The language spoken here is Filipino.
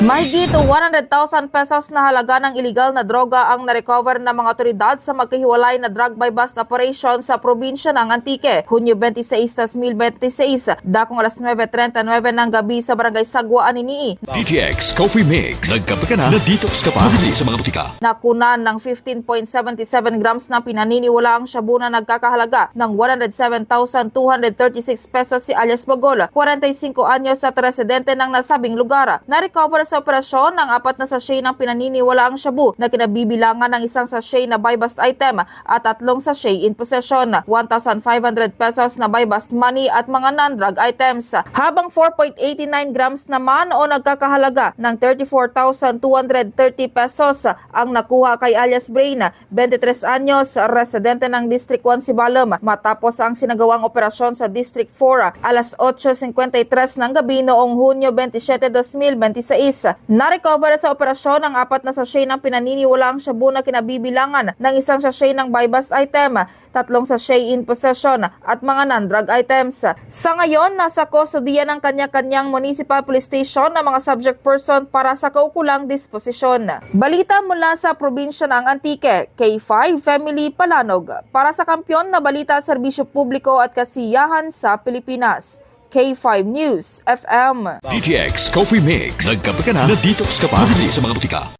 Mahigit 100,000 pesos na halaga ng iligal na droga ang narecover ng mga otoridad sa magkahiwalay na drug by bust operation sa probinsya ng Antique. Hunyo 26, 2026, dakong alas 9:39 ng gabi sa barangay Sagwa, Anini. DTX Coffee Mix. Nagkape ka na, na-detox ka pa. Mabili sa mga butika. Nakunan ng 15.77 grams na pinaniniwalaang shabu na nagkakahalaga ng 107,236 pesos si alias Bogol, 45 anyos at residente ng nasabing lugar. Na-recover sa operasyon ng 4 na sachet ng pinaniniwalaang shabu na kinabibilangan ng isang sachet na buy-bust item at 3 sachet in possession, 1,500 pesos na buy-bust money at mga non-drug items. Habang 4.89 grams naman o nagkakahalaga ng 34,230 pesos ang nakuha kay alias Brain, 23 anyos, residente ng District 1 Sibalom, matapos ang sinagawang operasyon sa District 4 alas 8:53 ng gabi noong Hunyo 27, 2026. Na-recover sa operasyon ang 4 na sachet ng pinaniniwalaang shabu na kinabibilangan ng isang sachet ng buy-bust item, 3 sachet in possession at mga non-drug items. Sa ngayon, nasa kustodiya ng kanya-kanyang municipal police station ng mga subject person para sa kaukulang disposisyon. Balita mula sa probinsya ng Antique, K5 Family Palanog. Para sa Kampiyon na Balita, Serbisyo Publiko at Kasiyahan sa Pilipinas. K5 News FM. DTX Coffee Mix. Nagkape ka na, na-detox ka pa. Mabili sa mga butika.